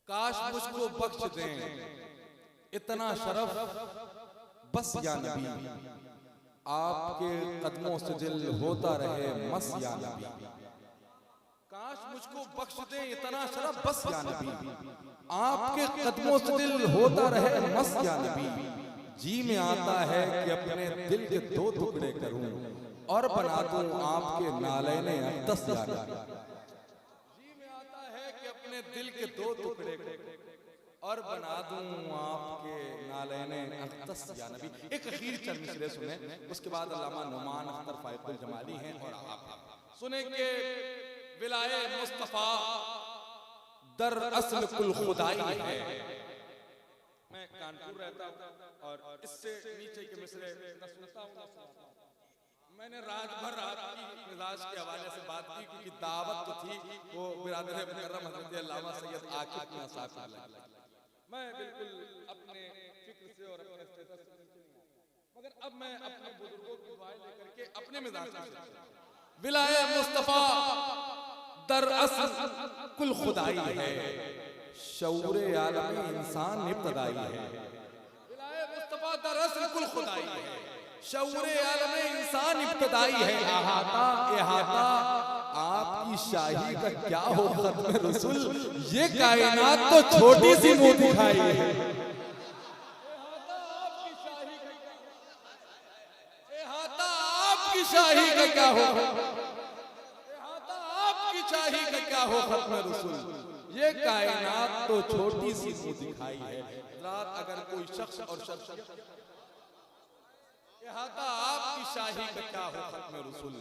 काश मुझको बख्श दें इतना शरफ बस या नबी, आपके कदमों से दिल होता रहे मस या नबी। काश मुझको बख्श दें इतना शरफ बस या नबी, आपके कदमों से दिल होता रहे मस या नबी। जी में आता है कि अपने दिल के दो टुकड़े करूं और बना दूं आपके नालैने अक़दस या नबी। जी में आता है कि अपने दिल के दो टुकड़े और बना दूं आपके नालैने अक़दस या नबी। एक अखीर चंद मिसरे सुने, उसके बाद अल्लामा नुमान अख्तर फायकुल जमाली हैं और आप सुने के विलाए मुस्तफा दर असल कुल खुदाई है। मैं कानपुर रहता हूँ और इससे नीचे के मिसरे न सुनता हूँ न सुनाता हूँ। मैंने रात भर आपकी मिजाज के हवाले से बात की क्योंकि दावत तो थी वो बिरादर मुकर्रम हज़रत अल्लामा सैयद आकिब मियां साहब। मैं बिल्कुल अपने फिक्र से और अपने स्टेटस से नीचे नहीं आया, मगर अब मैं अपने बुजुर्गों की दुआएं लेकर के अपने मिजाज से विलाए मुस्तफा दर असल कुल खुदाई है, शऊरे आलम इंसान इब्तदाई है। विलाए मुस्तफा दर असल कुल खुदाई है, शऊरे आलम इंसान इब्तदाई है। अहाता इहाता आपकी शाही का क्या हो खत्म रसूल, ये कायनात तो छोटी सी मुंह दिखाई है। इहाता आपकी शाही का क्या हो, इहाता आपकी शाही का क्या हो खत्म रसूल, ये कायनात तो छोटी सी मुंह दिखाई है। रात अगर कोई शख्स और शख्स इहाता आपकी शाही का क्या हो खत्म रसूल,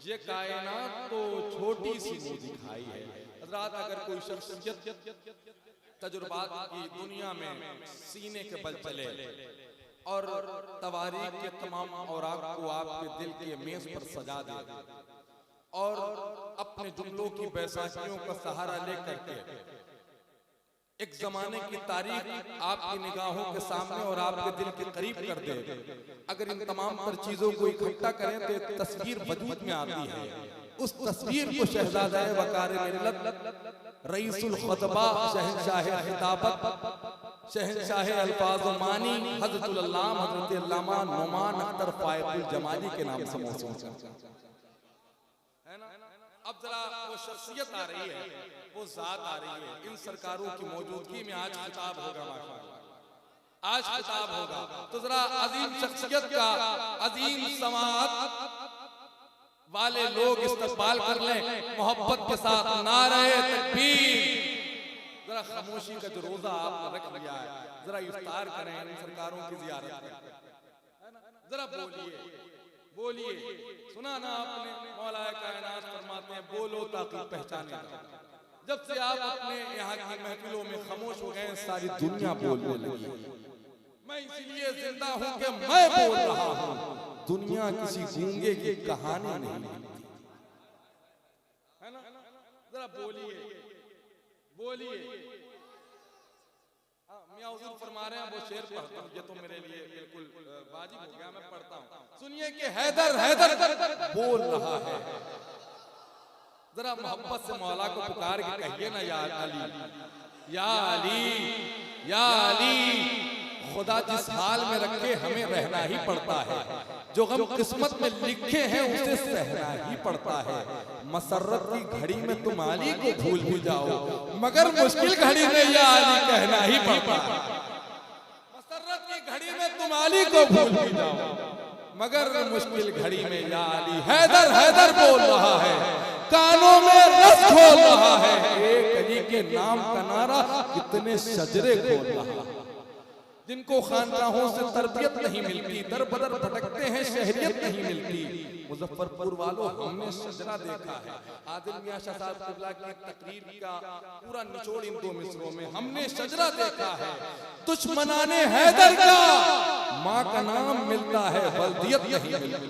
ये कायनात तो छोटी सी मुंह दिखाई है। हज़रात अगर कोई शख्सियत तजुर्बात की दुनिया में सीने के बल चले और तवारीख के तमाम औराक को आपके दिल के मेज पर सजा दे और अपने जुमलों की बैसाखियों का सहारा लेकर के एक जमाने की तारीख आपकी निगाहों के सामने और आपके दिल के करीब कर दे, अगर इन तमाम पर चीजों को इकट्ठा करें तो एक तस्वीर वजूद में आती है। उस तस्वीर को शहजादा वकार मिल्लत रईसुल खुतबा शहंशाह खिताबत शहंशाह अल्फाज मानी हज़रतुल अल्लामा हज़रत अल्लामा नुमान अख्तर फायकुल जमाली के नाम से मौसूम है ना। अब जरा वो शख्सियत आ रही है, वो जात आ रही है। इन सरकारों की मौजूदगी में आज खिताब होगा, माशाअल्लाह आज खिताब होगा। तो जरा अजीम शख्सियत का अजीम समाअत वाले लोग इस्तकबाल कर लें मोहब्बत के साथ। नारे तकबीर। जरा खामोशी का जो रोजा आपने रख लिया है, जरा इफ्तार करें, इन सरकारों की जियारत करें। जरा बोलिए बोलिए, सुना ना आपने मौलाए कायनात फरमाते हैं बोलो ताकि पहचाने जाओ। जब से आप अपने यहाँ की महफिलों में खामोश हो गए सारी दुनिया बोलने लगी। मैं इसलिए जिंदा हूँ कि मैं बोल रहा हूँ, दुनिया किसी गूंगे की कहानी नहीं है ना। जरा बोलिए बोलिए। मियां हुजूर फरमा रहे हैं वो शेर पढ़ता हूँ, ये तो मेरे लिए बिल्कुल वाजिब हो गया, मैं पढ़ता हूँ। सुनिए कि हैदर हैदर बोल रहा है। जरा मोहब्बत से मौला को पुकार के कहिए ना, या अली या अली या अली। खुदा जिस हाल में रखे हमें रहना ही पड़ता है, जो गम किस्मत में लिखे हैं उसे सहना ही पड़ता है। मसर्रत की घड़ी में तुम अली को भूल भी जाओ, मगर मुश्किल घड़ी में या अली कहना ही पड़ता है। मसर्रत की घड़ी में तुम अली को भूल भी जाओ, मगर मुश्किल घड़ी में या अली। हैदर हैदर बोल रहा है, कानों में रस खोल रहा है, एक अली के नाम का नारा कितने शजरे खोल रहा है। जिनको खानकाहों से तरबियत नहीं मिलती, दर बदर भटकते हैं, शहरियत नहीं मिलती। मुजफ्फरपुर वालों हमने शजरा देखा है। आदिल मियां शाह साहब क़िबला की तकरीर का पूरा निचोड़ इन दो मिसरों में, हमने शजरा देखा है। दुश्मनाने हैदर का माँ का नाम मिलता है, बल्दियत नहीं मिलती।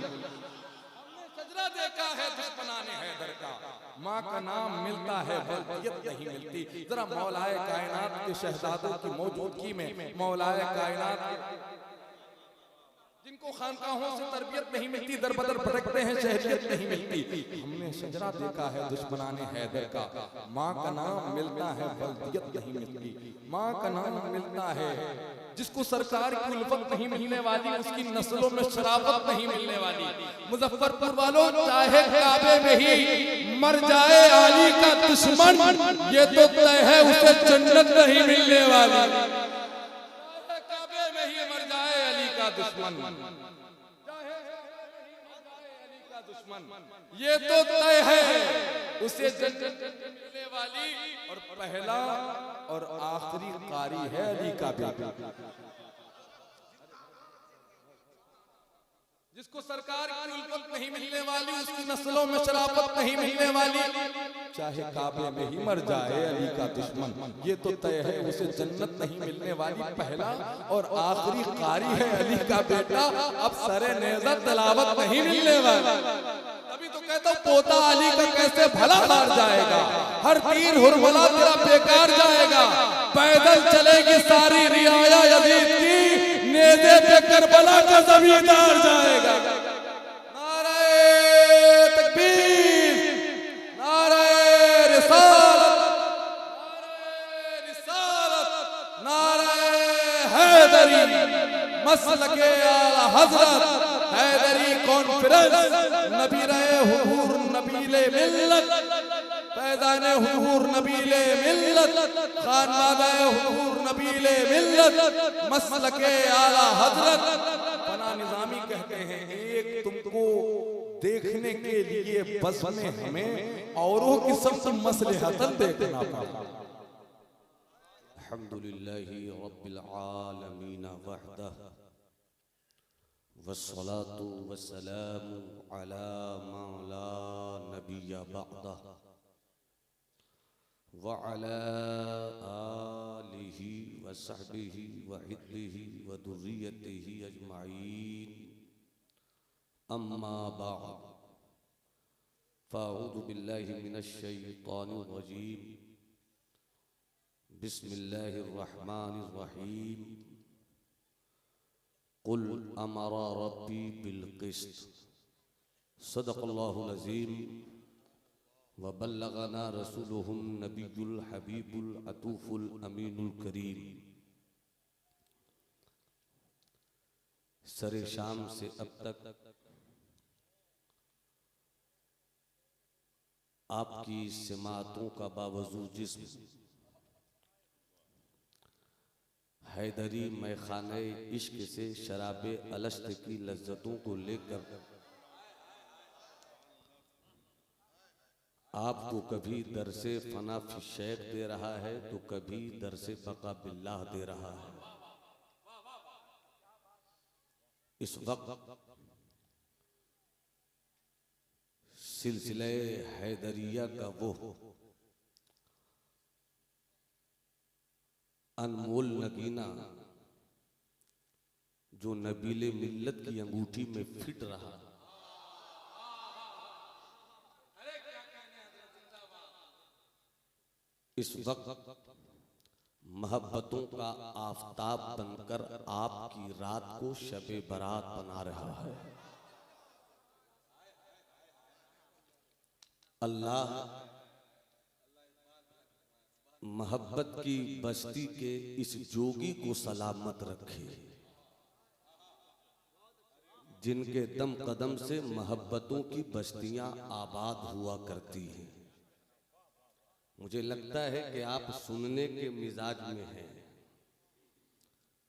हमने शजरा देखा है, दुश्मनाने हैदर का माँ का नाम मिलता है, बल्दियत नहीं मिलती। जरा मौलाए कायनात के शहजादों की मौजूदगी में, मौलाए कायनात जिनको खानकाहों से तरबियत नहीं मिलती, दर बदर भटकते हैं, शहरियत नहीं मिलती। हमने शजरा देखा है दुश्मनाने हैदर का, माँ का नाम मिलता है वल्दियत नहीं मिलती, माँ का नाम मिलता है। जिसको सरकार की उल्फत नहीं मिलने वाली, उसकी नस्लों में शराफत नहीं मिलने वाली। मुजफ्फरपुर वालों, चाहे काबे में ही मर जाए अली का दुश्मन, ये तो तय है उसे जन्नत नहीं मिलने वाली। काबे में ही मर जाए अली का दुश्मन, ये तो तय है उसे जन्नत मिलने वाली। और पहला और आखिरी कारी है अली का बेटा। जिसको सरकार की उल्फत नहीं मिलने वाली, उसकी नस्लों में शराफत नहीं मिलने वाली, चाहे काबे में ही मर जाए अली का दुश्मन, ये तो तय है उसे जन्नत नहीं मिलने वाली। पहला और आखिरी कारी है अली का बेटा, अब सरे नेज़ा तलावत नहीं मिलने वाली। तभी तो कहता हूँ पोता अली का कैसे भला हार जाएगा, हर तीर हुरमुला तेरा बेकार जाएगा। पैदल चलेगी सारी रियाया यजीद की, नेज़े पे करबला का जमींदार जाएगा। नारे तकबीर, नारे रिसालत, नारे हैदरी, मसलके आला हजरत हैदरी कॉन्फ्रेंस, नबी रहे हुजूर नबीले मिल्लत, पैदाने हुजूर नबीले मिल्लत, खानवादाए हुजूर नबीले मिल्लत, मसलके आला हजरत। फना निजामी कहते हैं, एक तुमको देखने के लिए बस में हमें औरों की सब मसलहतन देखना पड़ा। अल्हम्दुलिल्लाहि रब्बिल आलमीन वहदह वस्सलातु वस्सलामु अला मा ला नबिय्य बअदह व अला आलिहि व सहबिहि व हिज़्बिहि व दुर्रियतिहि अजमाईन, अम्मा बअद, फ़अऊज़ु बिल्लाहि मिनश शैतानिर रजीम, बिस्मिल्लाहिर रहमानिर रहीम। कुल अमरा रब्बी बिल क़िस्त, सदक़ल्लाहुल अज़ीम व बल्लगना रसूलुहुन नबियुल हबीबुल अतूफुल अमीनुल करीम। सरे शाम से अब तक आपकी सिमातों का बावजूद जिस्म हैदरी मैखाने इश्क से शराबे अलश्त की लज्जतों को लेकर आपको कभी दरसे फना फी शेख दे रहा है तो कभी दरसे बका बिल्लाह दे रहा है। इस वक्त सिलसिले हैदरिया का वो अनमोल नगीना जो नबीले मिल्लत की अंगूठी में फिट रहा, इस वक्त मोहब्बतों का आफताब बनकर आपकी रात को शबे बारात बना रहा है। अल्लाह मोहब्बत की बस्ती के इस जोगी को सलामत रखे, जिनके दम कदम से मोहब्बतों की बस्तियां आबाद हुआ करती हैं। मुझे लगता है कि आप सुनने के मिजाज में हैं।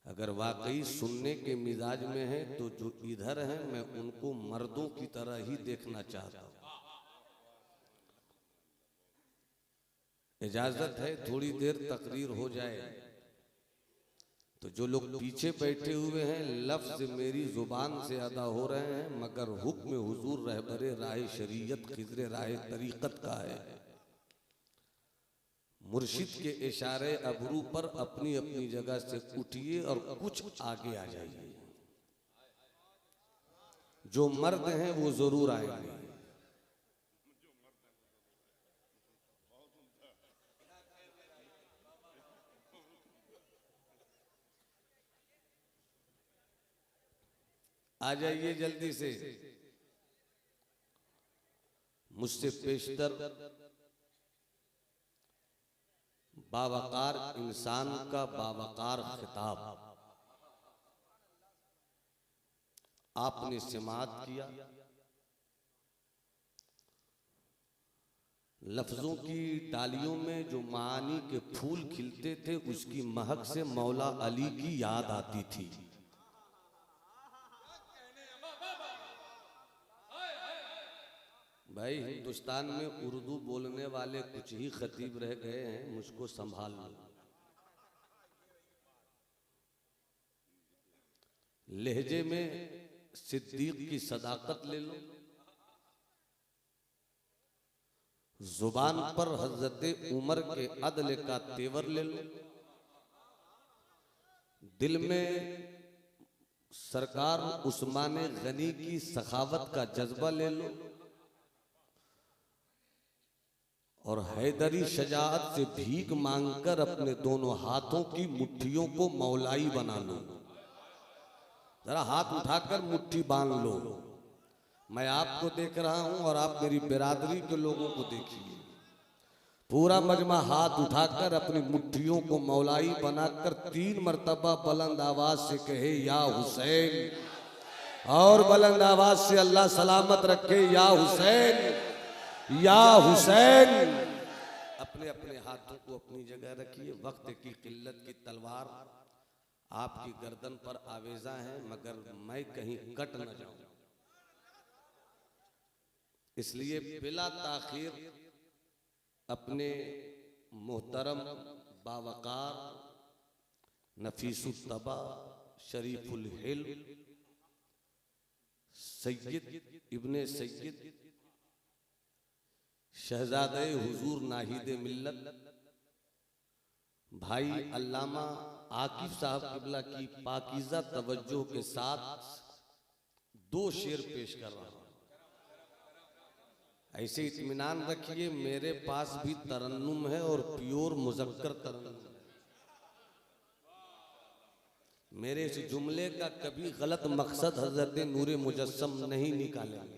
अगर वाकई सुनने के मिजाज में हैं तो जो इधर हैं मैं उनको मर्दों की तरह ही देखना चाहता हूँ। इजाजत है थोड़ी देर तकरीर हो जाए तो जो लोग पीछे बैठे हुए हैं लफ्ज मेरी जुबान से अदा हो रहे हैं, मगर हुक्म हुजूर रहबरे राह शरीयत खिजरे राह तरीकत का है। मुर्शिद के इशारे अबरू पर अपनी अपनी जगह से उठिए और कुछ आगे आ जाइए। जो मर्द हैं वो जरूर आएंगे। आ जाइए जल्दी से। मुझसे पेशतर बावकार इंसान का बावकार खिताब आपने समाअत किया। लफ्जों की डालियों में जो मानी के फूल खिलते थे उसकी महक से मौला अली की याद आती थी। भाई हिंदुस्तान में उर्दू बोलने वाले कुछ ही खतीब रह गए हैं, मुझको संभाल लो। लहजे में सिद्दीक की सदाकत ले लो, जुबान पर हजरत उमर के अदल का तेवर ले लो, दिल में सरकार उस्मान गनी की सखावत का जज्बा ले लो और हैदरी शजाअत से भीख मांगकर अपने दोनों हाथों की मुट्ठियों को मौलाई बना लो। जरा हाथ उठाकर मुट्ठी बांध लो। मैं आपको देख रहा हूं और आप मेरी बिरादरी के लोगों को देखिए। पूरा मजमा हाथ उठाकर अपनी मुट्ठियों को मौलाई बनाकर 3 मरतबा बुलंद आवाज से कहे या हुसैन, और बुलंद आवाज से अल्लाह सलामत रखे या हुसैन या हुसैन। अपने अपने हाथों को अपनी जगह रखिए। वक्त की किल्लत की तलवार आपकी गर्दन पर आवेजा है, मगर मैं कहीं कट न जाऊं, इसलिए बिला ताखीर अपने मोहतरम बावकार नफीसुत तबा शरीफुल हिल्म सैयद इब्ने सैयद शहजादे हुजूर नाहिद मिल्लत भाई अल्लामा आकिब साहब किबला की पाकीज़ा तवज्जो के साथ 2 शेर पेश कर रहा हूं। ऐसे इत्मीनान रखिए, मेरे पास भी तरन्नुम है और प्योर मुज़क्कर तरन्नुम है। मेरे इस जुमले का कभी गलत मकसद हजरत नूरे मुजस्सम नहीं निकालेंगे।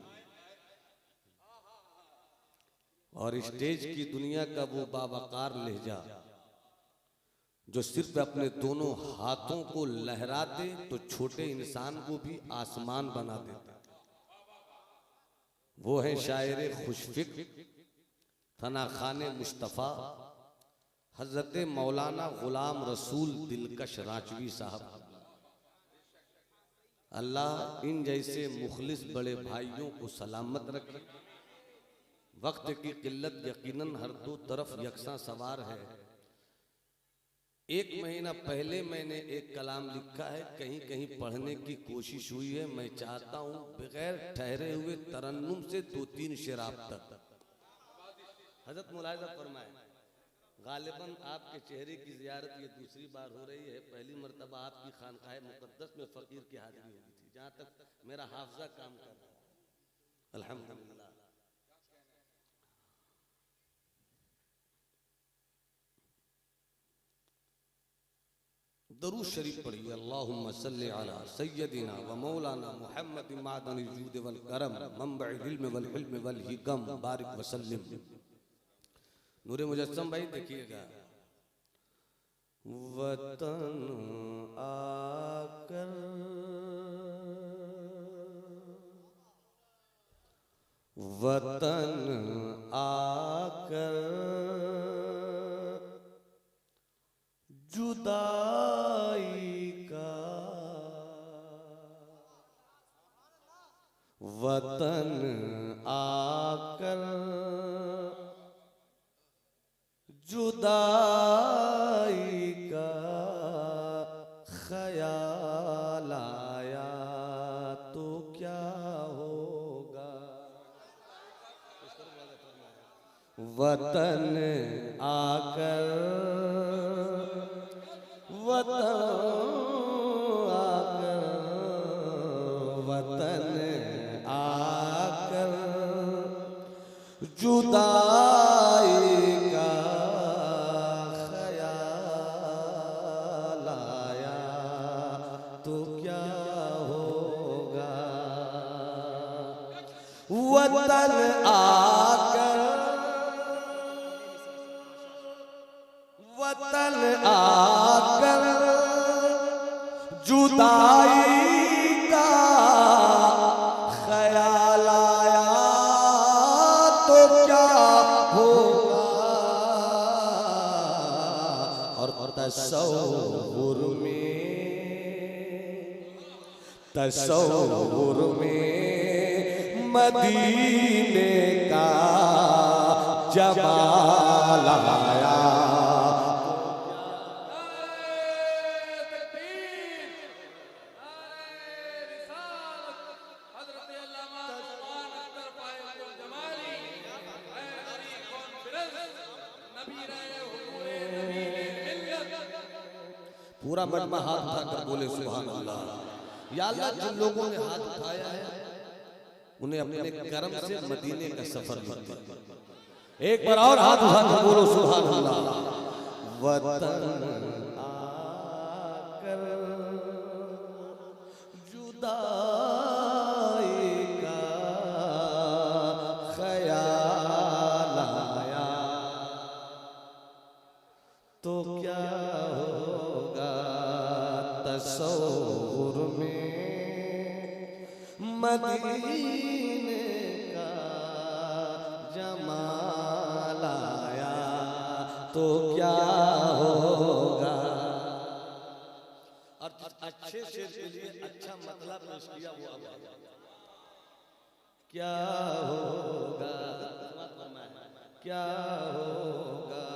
और स्टेज की दुनिया का वो बावकार लहजा जो सिर्फ अपने दोनों हाथों को लहरा दे तो छोटे इंसान को भी आसमान बना देता, वो है शायर खुशफिक्र थना खाने मुस्तफ़ा हजरत मौलाना गुलाम रसूल दिलकश रांचवी साहब। अल्लाह इन जैसे मुखलिस बड़े भाइयों को सलामत रखे। वक्त की किल्लत यकीनन हर 2 तरफ यकसा सवार है। 1 महीना पहले मैंने एक कलाम लिखा है, कहीं कहीं पढ़ने की कोशिश हुई है। मैं चाहता हूं बगैर ठहरे हुए तरन्नुम से 2-3 शेर आप तक। हजरत मुलाहिजा फरमाए, गालिबन आपके चेहरे की जियारत ये दूसरी बार हो रही है। पहली मरतबा आपकी खानकाह मुक़द्दस में फ़कीर की हाज़िरी हुई थी, जहाँ तक मेरा हाफ़ज़ा काम कर रहा है। अल्हम्दुलिल्लाह। दरूद शरीफ पढ़िए। अल्लाहुम्मा सल्लि अला सय्यदिना व मौलाना मुहम्मद मादनिल जूद वल करम मंबइल इल्म वल हिल्म वल हिकम बारिक व सल्लिम। नूरे मुजस्सम भाई देखिएगा। वतन आकर वतन आकर जुदाई का, वतन आकर जुदाई का ख्याल आया तो क्या होगा। वतन आकर वतन आकर वतन आकर जुदाई का ख्याल आया तो क्या होगा। वतन आकर, वतन आकर जुदाई का ख्याल आया तो क्या होगा। और तसव्वुर में मदीने का जमाल आया। पूरा मजमा हाथ उठाकर बोले सुभान अल्लाह। या अल्लाह, जिन लोगों ने हाथ उठाया है उन्हें अपने कर्म से मदीने का सफर मिलता है। एक बार और हाथ उठाकर बोलो सुभान अल्लाह। वतन आकर जुदाई का ख्याल आया तो क्या होगा। तसव्वुर में मदीने का जमाल आया तो क्या होगा। और अच्छे शेर के लिए अच्छा मतलब पेश किया हुआ क्या होगा, क्या होगा।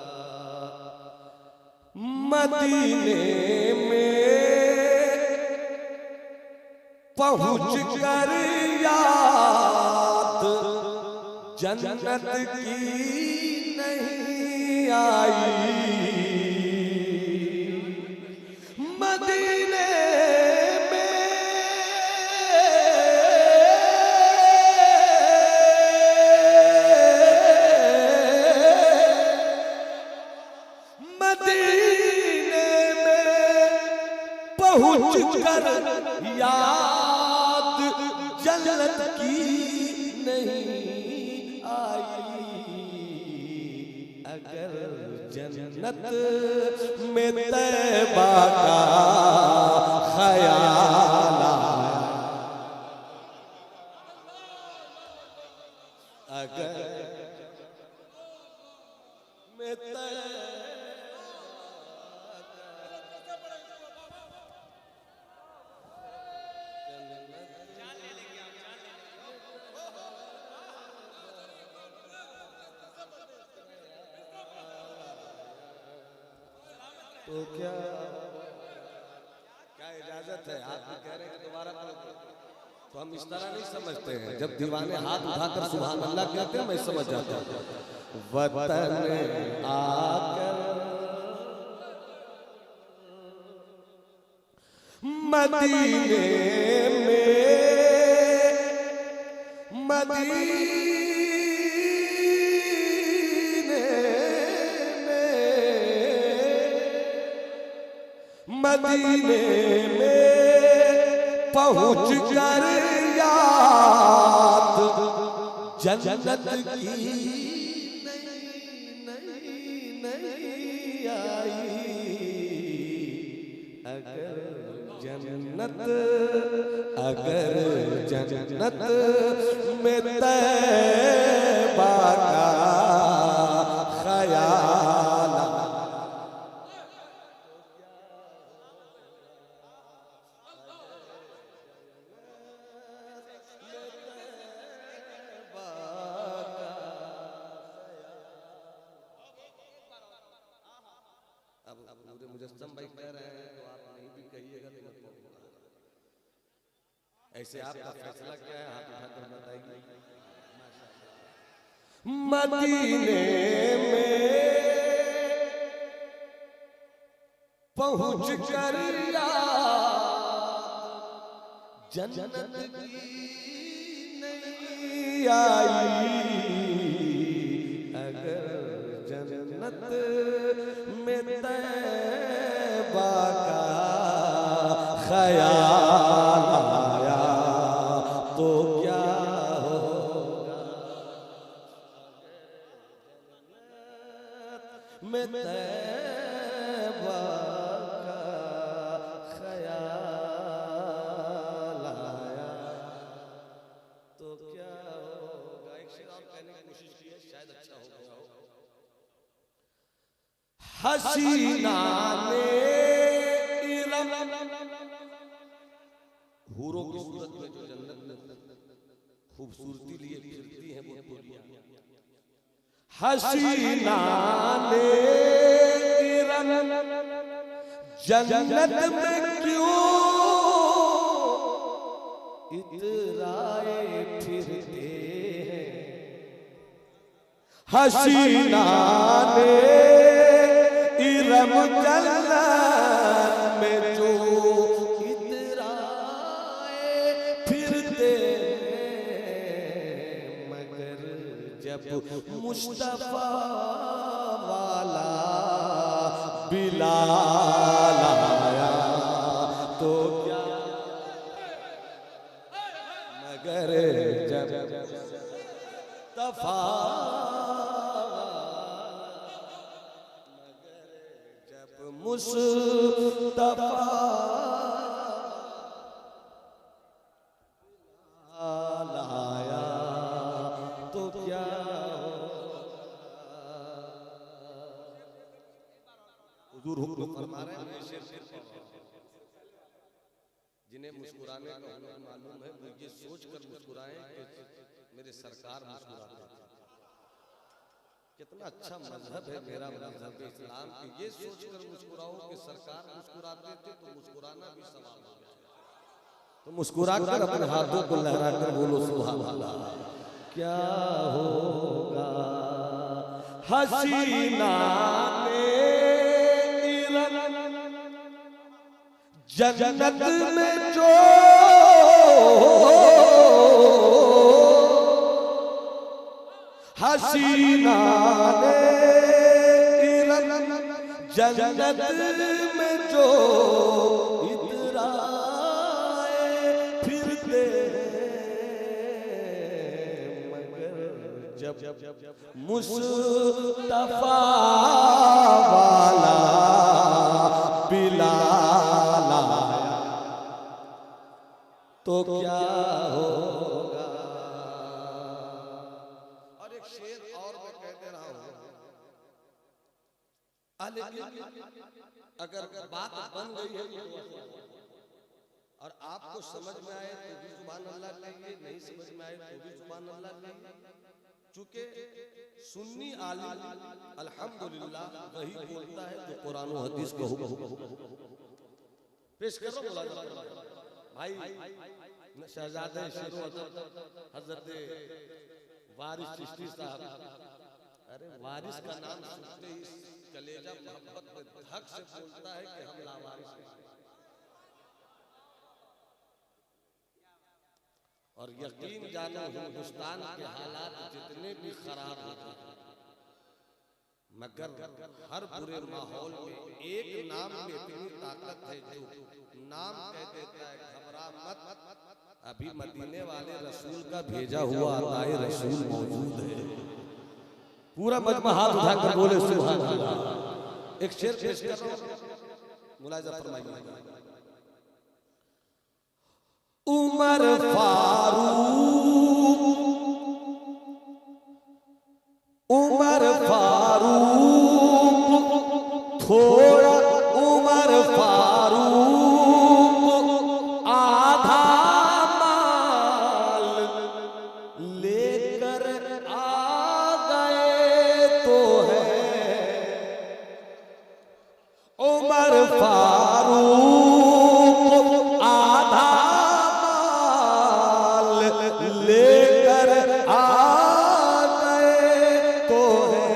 मदीने में पहुँच कर याद जन्नत की नहीं आई। मदीने में पहुँच कर याद जन्नत की नहीं आई। अगर जन्नत में तैबा का ख्याल आया, अगर में तो क्या इजाजत है। आप कह रहे हैं दोबारा तो हम इस तरह नहीं समझते हैं। जब दीवाने हाथ उठाकर सुभान अल्लाह कहते हैं मैं समझ जाता हूँ। वतन आकर मदीने में मदीने में पहुँच कर याद जन्नत की नहीं आई। अगर जन्नत में तैबा का ख्याल पूरे मुजस्सम भाई कह रहे हैं तो आप नहीं भी कहिएगा तो मत बोलिएगा। ऐसे आपका फैसला क्या है, हाथ उठाकर बताइए। मदीने में पहुँच कर जन्नत की नहीं आई। अगर जन्नत में तैबा का ख्याल आया तो क्या होगा। हसीना ने इरम, हूरों की सूरत में जो जन्नत में खूबसूरती लिए फिरती हैं वो तोलियां। हसीना ने इरम जन्नत में क्यों इतराए फिरते हैं। हसीना ने इरम जन्नत में जो इतराए फिरते हैं, मगर जब मुस्तफा वाला बिलाल आया तो क्या, मगर जब तफा, मगर जब मुस्तफा आया तो क्या, हुजूर हुक्म फरमा रहे हैं। जिन्हें मुस्कुराने का हुनर मालूम है वो ये सोच कर मुस्कुराएं कि मेरे सरकार मुस्कुराते थे। कितना अच्छा मजहब है मेरा मजहब इस्लाम, कि ये सोच कर मुस्कुराओ कि सरकार मुस्कुराते थे तो मुस्कुराना भी सवाब हो गया। तो मुस्कुरा कर अपने हाथों को लहरा कर बोलो सुभान अल्लाह। क्या होगा हसीना ने जन्नत में जो हसीना ने जन्नत में जो इतराए फिरते हैं, मगर जब मुस्तफा वाला बिलाल आया तो क्या होगा। और एक शेर और मैं कहते रहा हूं, अगर बात बन गई है और आपको समझ में आए तो भी सुभान अल्लाह कहिए, नहीं समझ में आए तो भी सुभान अल्लाह कहिए। चूंकि सुन्नी आलिम अल्हम्दुलिल्लाह वही बोलता है जो कुरान और हदीस को पेश करो। भाई शहजादे शेरो हजरत वारिस चिश्ती साहब, अरे वारिस का नाम सुनते ही कलेजा मोहब्बत में धक से बोलता है कि हम लावारिस हैं। और यकीन जानो हिंदुस्तान के हालात जितने भी खराब होते हैं, मगर हर बुरे माहौल में एक नाम में इतनी ताकत है जो नाम कह देता है घबरा मत। अभी मदीने वाले रसूल का भेजा हुआ अताए रसूल मौजूद है। पूरा मजमा हाथ उठाकर बोले सुभान अल्लाह। एक शेर पेश कर रहा हूं, मुलाहिजा फरमाइए। उमर फारूक, उमर फारूक, थोड़ा उमर फारूक आधा माल लेकर आ गए तो है। उमर फारूक आधा लेकर आ गए तो है,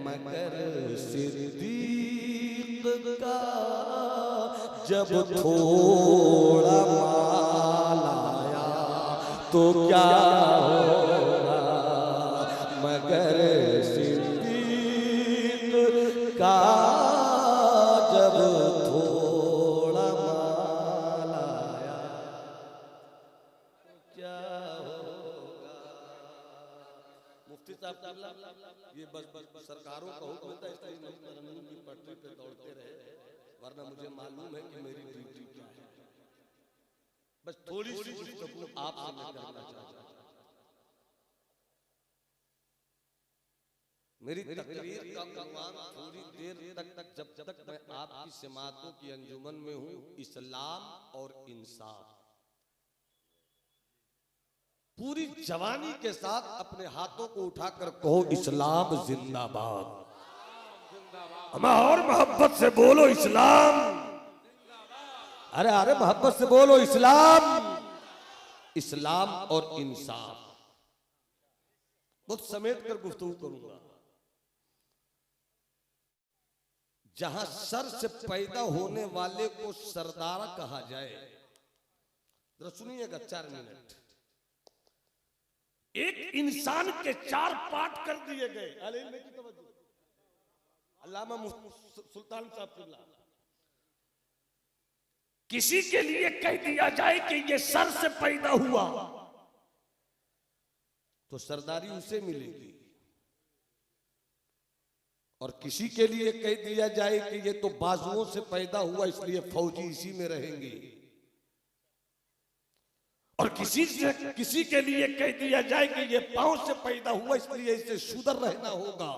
मगर सिद्दीक का जब थोड़ा माल आया तो क्या होगा। मगर सिद्दीक का जब थोड़ा माल आया क्या होगा। मुफ्ती साहब ये बस सरकारों का हुक्म था, इसलिए हम तरन्नुम की पटरी पे दौड़ते रहे, वरना मुझे मालूम है कि मेरी ड्यूटी क्या है। बस थोड़ी सी गुफ्तगू आपसे मैं करना चाहता हूं। मेरी तकरीर का उन्वान थोड़ी देर तक जब तक मैं आपकी समातों की अंजुमन में हूं, इस्लाम और इंसाफ। पूरी जवानी के साथ अपने हाथों को उठाकर कहो इस्लाम जिंदाबाद। और मोहब्बत से बोलो इस्लाम। अरे अरे मोहब्बत से बोलो इस्लाम। इस्लाम और इंसाफ। बहुत समेट कर गुफ्तगू करूंगा। जहां सर से पैदा होने वाले को सरदार कहा जाए, जरा सुनिएगा 4 मिनट। एक इंसान के 4 पार्ट कर दिए गए। अल्लामा सुल्तान साहब किबला, किसी के लिए कह दिया जाए कि ये सर से पैदा हुआ तो सरदारी उसे मिलेगी, और किसी के लिए कह दिया जाए कि ये तो बाजुओं से पैदा हुआ इसलिए फौजी इसी में रहेंगे, और किसी के लिए कह दिया जाए कि ये पांव से पैदा हुआ इसलिए इसे शुदर रहना होगा।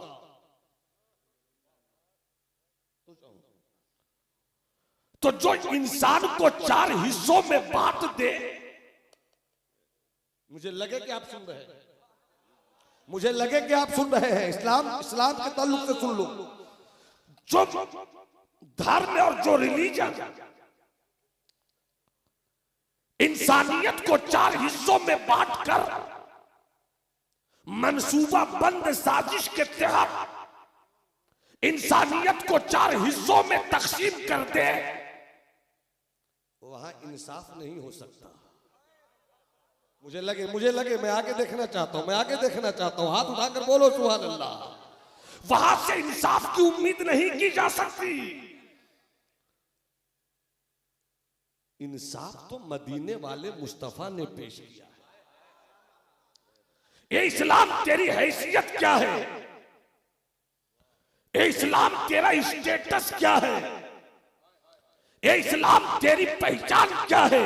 तो जो इंसान को 4 हिस्सों में बांट दे, मुझे लगे कि आप सुन रहे हैं, मुझे लगे कि आप सुन रहे हैं, इस्लाम के ताल्लुक से सुन लो। जो धर्म और जो रिलीजन इंसानियत को 4 हिस्सों में बांटकर मंसूबा बंद साजिश के तहत इंसानियत को 4 हिस्सों में तकसीम कर दे, वहां इंसाफ नहीं हो सकता। मुझे लगे मैं आगे देखना चाहता हूं, मैं आगे देखना चाहता हूं। हाथ उठाकर बोलो सुभान अल्लाह। वहां से इंसाफ की उम्मीद नहीं की जा सकती। इंसाफ तो मदीने वाले मुस्तफा ने पेश किया है। ये इस्लाम तेरी हैसियत क्या है, ये इस्लाम तेरा स्टेटस क्या है, ये इस्लाम तेरी पहचान क्या है,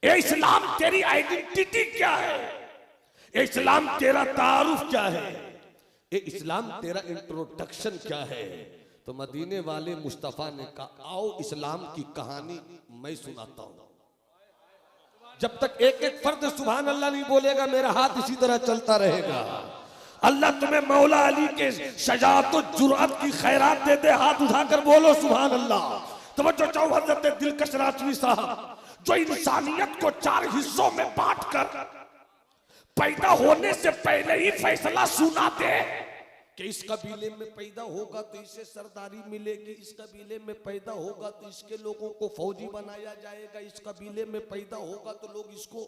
ये इस्लाम तेरी आइडेंटिटी क्या है, ये इस्लाम तेरा तारुफ क्या है, ये इस्लाम तेरा इंट्रोडक्शन क्या है। तो मदीने वाले मुस्तफा ने कहा आओ इस्लाम की कहानी मैं सुनाता हूं। जब तक एक एक फर्द सुभान अल्लाह नहीं बोलेगा मेरा हाथ इसी तरह चलता रहेगा। अल्लाह तुम्हें मौला अली के शजाअत और जुर्अत की खैरात दे दे। हाथ उठाकर बोलो सुभान अल्लाह। तवज्जो चाहो हजरत दिलकश राजवी साहब, जो इंसानियत को 4 हिस्सों में बांटकर पैदा होने से पहले ही फैसला सुना दे कि इस कबीले में पैदा होगा तो इसे सरदारी मिलेगी, इस कबीले में पैदा होगा तो इसके लोगों को फौजी बनाया जाएगा, इस कबीले में पैदा होगा तो लोग इसको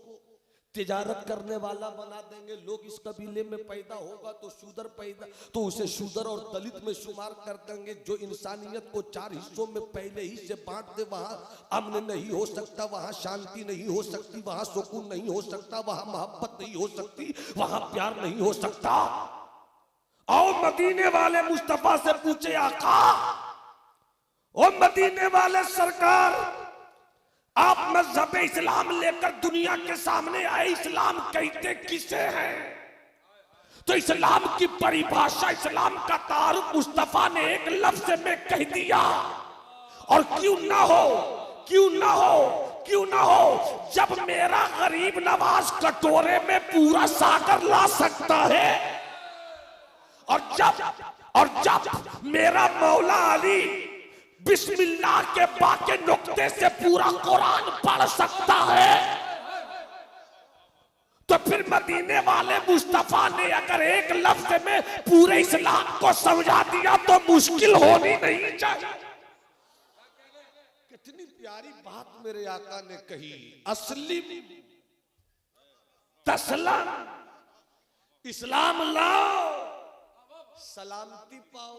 तिजारत करने वाला बना देंगे, लोग इस कबीले में पैदा होगा तो शूदर पैदा तो उसे शूदर और दलित में शुमार कर देंगे। जो इंसानियत को 4 हिस्सों में पहले ही से बांट दे, वहां अमन नहीं हो सकता, वहां शांति नहीं हो सकती, वहां सुकून नहीं हो सकता, वहां मोहब्बत नहीं हो सकती, वहां प्यार नहीं हो सकता। और मदीने वाले मुस्तफा से पूछे आका, ओ मदीने वाले सरकार, आप मजहब इस्लाम लेकर दुनिया के सामने आए, इस्लाम कहते किसे हैं? तो इस्लाम की परिभाषा, इस्लाम का तारुफ मुस्तफा ने एक लफ्ज में कह दिया। और क्यों ना हो, क्यों ना हो, क्यों ना हो, जब मेरा गरीब नवाज कटोरे में पूरा सागर ला सकता है, और जब मेरा मौला अली बिस्मिल्लाह के बाके नुक्ते से पूरा कुरान पढ़ सकता है, तो फिर मदीने वाले मुस्तफा ने अगर एक लफ्ज में पूरे इस्लाम को समझा दिया तो मुश्किल होनी नहीं चाहिए। कितनी प्यारी बात मेरे आका ने कही। असली तस्लम, इस्लाम लाओ सलामती पाओ।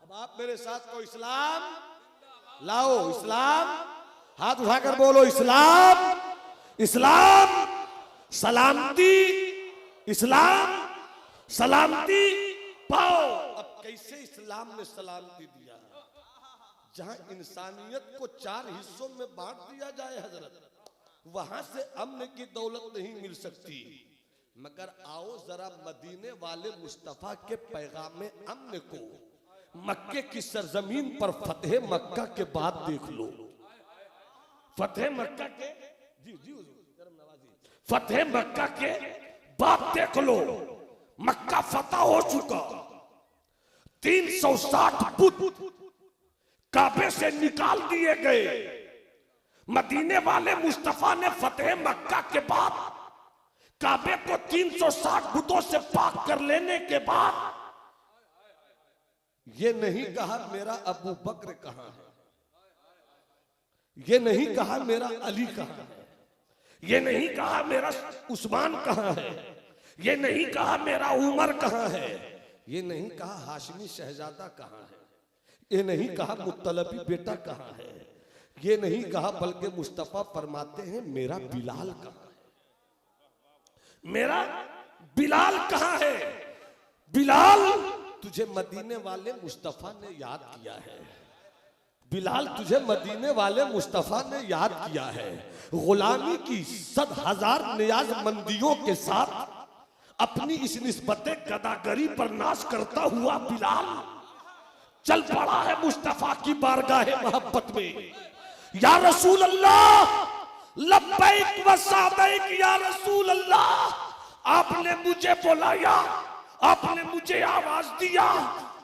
अब आप मेरे साथ को इस्लाम लाओ, इस्लाम, हाथ उठाकर बोलो इस्लाम, इस्लाम सलामती, इस्लाम सलामती पाओ। अब कैसे इस्लाम ने सलामती दिया? जहां इंसानियत को 4 हिस्सों में बांट दिया जाए हजरत, वहां से अमन की दौलत नहीं मिल सकती। मगर आओ जरा मदीने वाले मुस्तफा के पैगाम अमन को मक्के की सरजमीन पर फतेह मक्का के बाद देख लो। फतेह मक्का के फतेह मक्का के बाद देख लो। मक्का फतह हो चुका, 360 बुत काबे से निकाल दिए गए। मदीने वाले मुस्तफा ने फतेह मक्का के बाद काबे को 360 बुतों से पाक कर लेने के बाद ये नहीं कहा मेरा अबू बकर कहां है, ये नहीं कहा मेरा अली कहां है, ये नहीं कहा मेरा उस्मान कहां है, ये नहीं कहा मेरा उमर कहां है, ये नहीं कहा हाशमी शहजादा कहां है, ये नहीं कहा मुत्तलबी बेटा कहां है, ये नहीं कहा, बल्कि मुस्तफा फरमाते हैं मेरा बिलाल कहां है, मेरा बिलाल कहां है। बिलाल तुझे मदीने वाले मुस्तफा ने याद किया है, बिलाल तुझे मदीने वाले मुस्तफा ने याद किया है। गुलामी की 100,000 नियाजमंदियों के साथ अपनी इस निस्बते कदागरी पर नाश करता हुआ बिलाल चल पड़ा है मुस्तफा की बारगाह मोहब्बत में। या रसूल अल्लाह लब्बैक व सादैक या रसूल अल्लाह, आपने मुझे बुलाया, आपने मुझे आवाज दिया,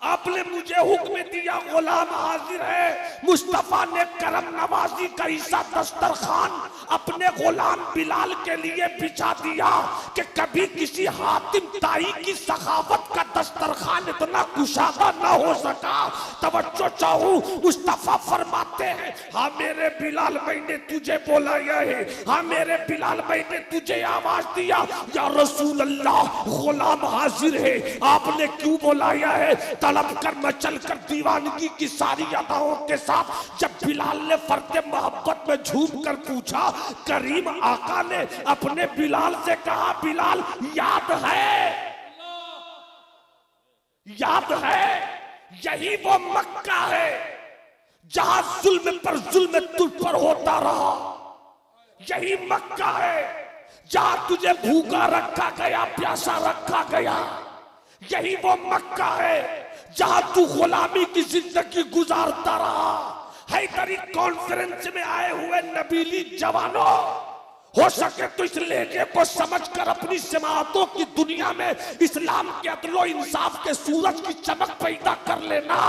आपने मुझे हुक्म दिया, गुलाम हाजिर है। मुस्तफा ने करम नवाजी का ईसा दस्तरखान अपने गुलाम बिलाल के लिए बिछा दिया कि कभी किसी हातिम ताई की सखावत का दस्तरखान इतना कुशादा ना हो सका। तवज्जो चाहूं, मुस्तफा फरमाते हैं हाँ मेरे बिलाल मैंने तुझे बुलाया है, हाँ मेरे बिलाल मैंने तुझे आवाज दिया। या रसूल अल्लाह गुलाम हाजिर है, आपने क्यों बुलाया है। तड़प कर मचल कर दीवानगी की सारी अदाओं के साथ जब बिलाल ने फर्ते मोहब्बत में झूम कर पूछा, करीम आका ने अपने बिलाल से कहा बिलाल याद है, याद है, यही वो मक्का है जहां जुल्म पर जुल्म तुझ पर होता रहा, यही मक्का है जहां तुझे भूखा रखा गया, प्यासा रखा गया, यही वो मक्का है जहां तू गुलामी की जिंदगी गुजारता रहा। हैदरी कॉन्फ्रेंस में आए हुए नबीली जवानों, हो सके तो इस लहजे को समझकर अपनी समातों की दुनिया में इस्लाम के अदलो इंसाफ के सूरज की चमक पैदा कर लेना।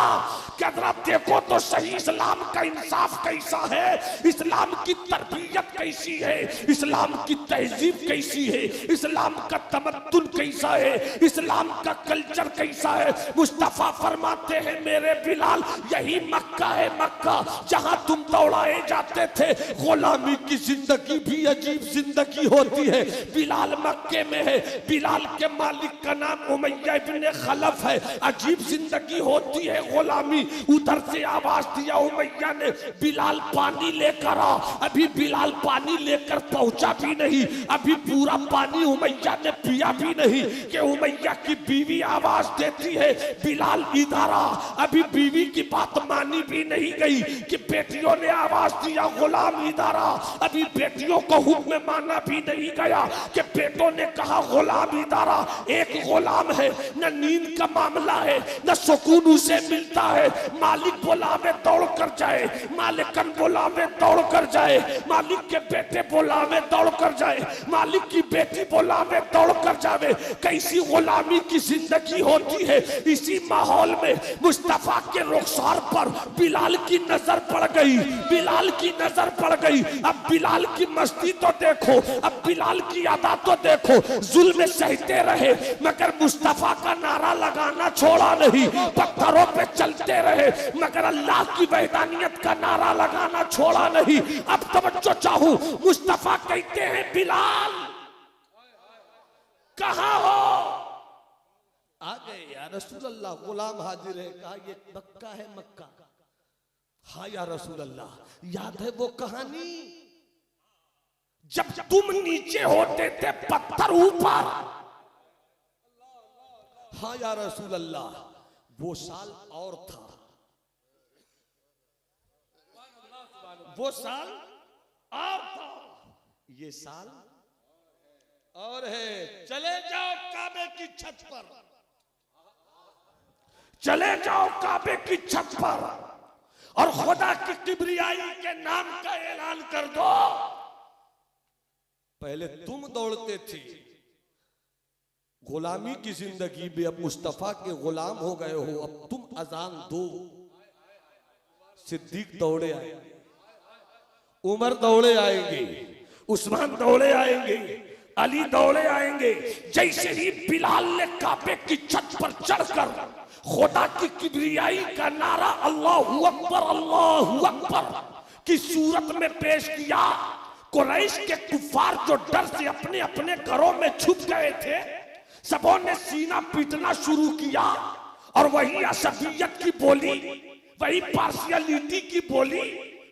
क्या जरा देखो तो सही इस्लाम का इंसाफ कैसा है, इस्लाम की तरबियत कैसी है, इस्लाम की तहजीब कैसी है, इस्लाम का तमद्दुन कैसा है, इस्लाम का कल्चर कैसा है। मुस्तफा फरमाते हैं मेरे बिलाल यही मक्का है, मक्का जहां तुम दौड़ाए जाते थे। गुलामी की जिंदगी भी अजीब जिंदगी होती है। बिलाल मक्के में है, बिलाल के मालिक का नाम उमैया इब्ने खलफ है। अजीब जिंदगी होती है गुलामी। उधर से आवाज दिया उमैया ने बिलाल पानी लेकर आ। अभी बिलाल पानी लेकर पहुंचा भी नहीं, अभी पूरा पानी उमैया ने पिया भी नहीं कि उमैया की बीवी आवाज देती है बिलाल इधर आ। अभी बीवी की बात मानी भी नहीं गई कि बेटियों ने आवाज दिया गुलाम इधर आ। अभी बेटियों को हुक्म में माना भी नहीं गया कि बेटों ने कहा गुलाम इधर आ। एक गुलाम है, न नींद का मामला है, न सुकून उसे मिलता है। मालिक बुलावे दौड़ कर जाए, मालिकन बुलावे दौड़ कर जाए, मालिक के बेटे बुलावे दौड़ कर जाए, मालिक की बेटी बुलावे दौड़ कर जावे। कैसी गुलामी की जिंदगी होती है। इसी माहौल में मुस्तफा के रुखसार पर बिलाल की नजर पड़ गई, बिलाल की नजर पड़ गई। अब बिलाल की मस्ती तो देखो, अब बिलाल की अदा तो देखो। जुल्म सहते रहे मगर मुस्तफा का नारा लगाना छोड़ा नहीं। पत्थरों पे चलते रहे मगर अल्लाह की वहदानियत का नारा लगाना छोड़ा नहीं। अब तवज्जो चाहूं, मुस्तफा कहते हैं बिलाल कहां हो। आ गए या रसूल अल्लाह, गुलाम हाजिर है। कहा ये मक्का है, मक्का। हाँ या रसूल अल्लाह, याद है वो कहानी जब तुम नीचे होते थे पत्थर ऊपर। हाँ या रसूल अल्लाह, वो साल और था, वो साल और था, ये साल और है चले जाओ काबे की छत पर, चले जाओ काबे की छत पर और खुदा की किबरियाई के नाम का ऐलान कर दो। पहले तुम दौड़ते थे गुलामी की जिंदगी में, अब मुस्तफा के गुलाम हो गए हो, अब तुम अजान दो। सिद्दीक दौड़े आए, उमर दौड़े आएंगे, उस्मान दौड़े आएंगे, अली दौड़े आएंगे। जैसे ही बिलाल ने काबे की छत पर चढ़कर खुदा की किबरियाई का नारा अल्लाहु अकबर की सूरत में पेश किया, कुरैश के कुफार जो डर से अपने अपने घरों में छुप गए थे, सबों ने सीना पीटना शुरू किया। और वही असबियत की बोली, वही पार्शियलिटी की बोली,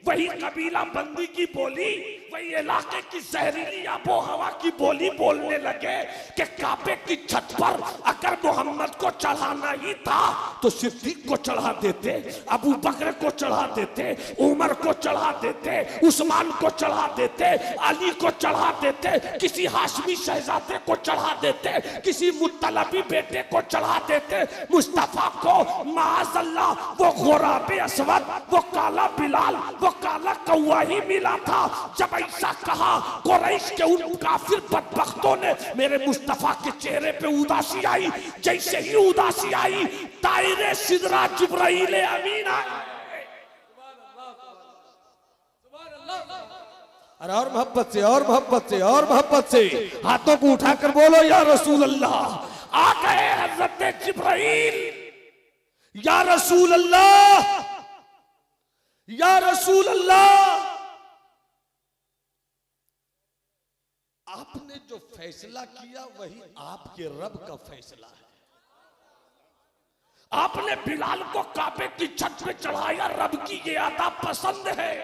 वही कबीला बंदी की बोली, वही इलाके की जहरीली आबो हवा की बोली बोलने लगे कि काबे की छत पर अगर मोहम्मद को चढ़ाना ही था तो सिद्दीक को चढ़ा देते, अबू बकर को चढ़ा देते, उमर को चढ़ा देते, उस्मान को चढ़ा देते, अली को चढ़ा देते, किसी हाशमी शहजादे को चढ़ा देते, किसी मुत्तलबी बेटे को चढ़ा देते। मुस्तफा को माअज़ल्लाह वो गुराबे अस्वद, वो काला बिलाल, वो काला कौवा ही मिला था। जब ऐसा कहा कुरैश के उन काफिर बदबख्तों ने, मेरे मुस्तफा के चेहरे पे उदासी आई। जैसे ही उदासी आई ताइरे सिदरा जिब्राइल अमीन आए। अरे और मोहब्बत से, और मोहब्बत से, और मोहब्बत से हाथों को उठाकर बोलो या रसूल अल्लाह। आ गए हज़रत जिब्राइल, या रसूल अल्लाह, या रसूल अल्लाह। आपने जो फैसला किया वही आपके रब का फैसला है। आपने बिलाल को काबे की छत पे चढ़ाया, रब की ये अदा पसंद है।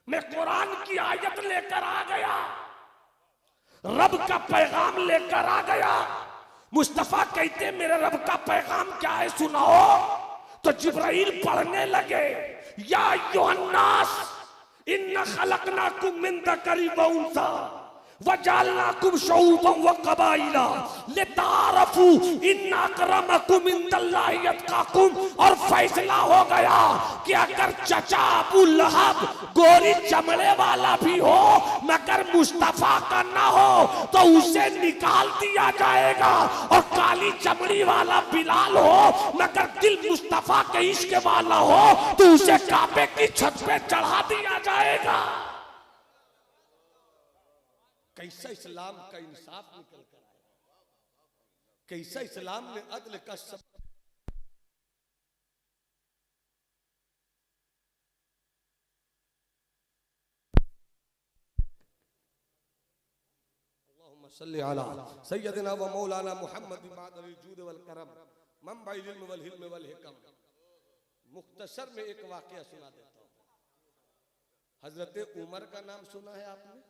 मैं कुरान की आयत लेकर आ गया, रब का पैगाम लेकर आ गया। मुस्तफा कहते मेरे रब का पैगाम क्या है सुनाओ। तो जिब्राइल पढ़ने लगे, या अय्युहन्नास इन्ना खलकनाकुम मिन ज़करिन व उन्सा वजअलनाकुम शुऊबन व क़बाइला लितारफू इन्ना अक्रमकुम इंदल्लाहि अत्क़ाकुम। और फैसला हो गया कि अगर चचा अबू लहब गोरी चमड़े वाला भी हो मगर मुस्तफा का ना हो तो उसे निकाल दिया जाएगा, और काली चमड़ी वाला बिलाल हो मगर दिल मुस्तफा के इश्क वाला हो तो उसे काबे की छत पे चढ़ा दिया जाएगा। कैसा इस्लाम का इंसाफ निकल कर आया, कैसा इस्लाम ने अदल का सब। अल्लाहुम्मा सल्ली अला सय्यदिना व मौलाना मुहम्मद मादल जूद वल करम मंबाइल इल्म वल हिल्म वल हिकम। मुख्तसर में एक वाकया सुना देता हूं। हजरत उमर का नाम सुना है आपने?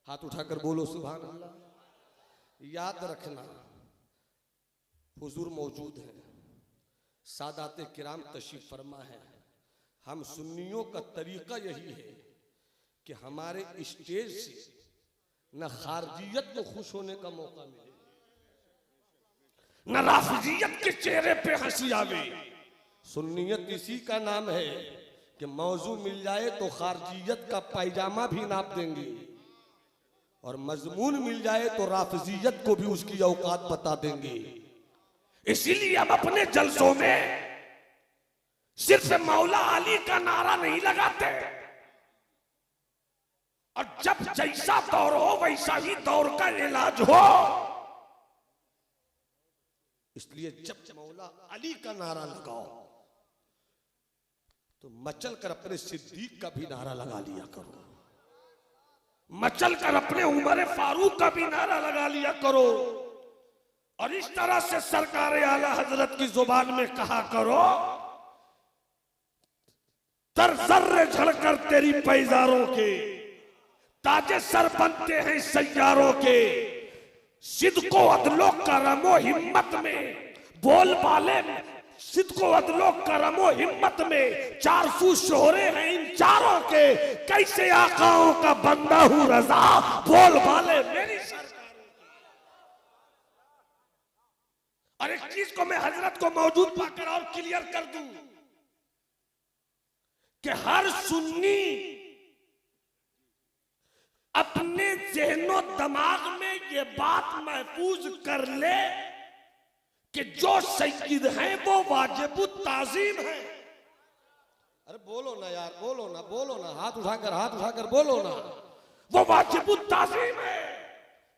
हाथ उठाकर बोलो सुभान अल्लाह। याद रखना हुजूर मौजूद हैं, सादाते किराम तशरीफ फरमा है। हम सुन्नियों का तरीका यही है कि हमारे स्टेज से न खारजियत को खुश होने का मौका मिले, न राफिजियत के चेहरे पे हंसी आवे। सुन्नियत इसी का नाम है कि मौजू मिल जाए तो खारजियत का पायजामा भी नाप देंगे, और मजमून मिल जाए तो राफिजियत को भी उसकी औकात बता देंगे। इसीलिए हम अपने जलसों में सिर्फ मौला अली का नारा नहीं लगाते, और जब जैसा दौर हो वैसा ही दौर का इलाज हो। इसलिए जब मौला अली का नारा लगाओ तो मचल कर अपने सिद्दीक का भी नारा लगा लिया करो, मचल कर अपने उमर फारूक का भी नारा लगा लिया करो, और इस तरह से सरकार आला हजरत की जुबान में कहा करो, तर जर्रे झड़कर तेरी पैजारों के ताजे सर बनते हैं सैयारों के। सिद्को अदलो करमो हिम्मत में बोल बाले सिद्को अदलो करमो हिम्मत में 400 शोहरे हैं इन चारों के, कैसे आकाओं का बंदा हूं रजा, बोल वाले मेरी सरकार। और एक चीज को मैं हजरत को मौजूद पाकर और क्लियर कर दूं कि हर सुन्नी अपने ज़हनो दिमाग में ये बात महफूज कर ले कि जो सैयद हैं वो वाजिबुत ताज़ीम है। अरे बोलो ना यार, बोलो ना, हाथ उठाकर बोलो ना, वो वाजिबुत ताज़ीम है।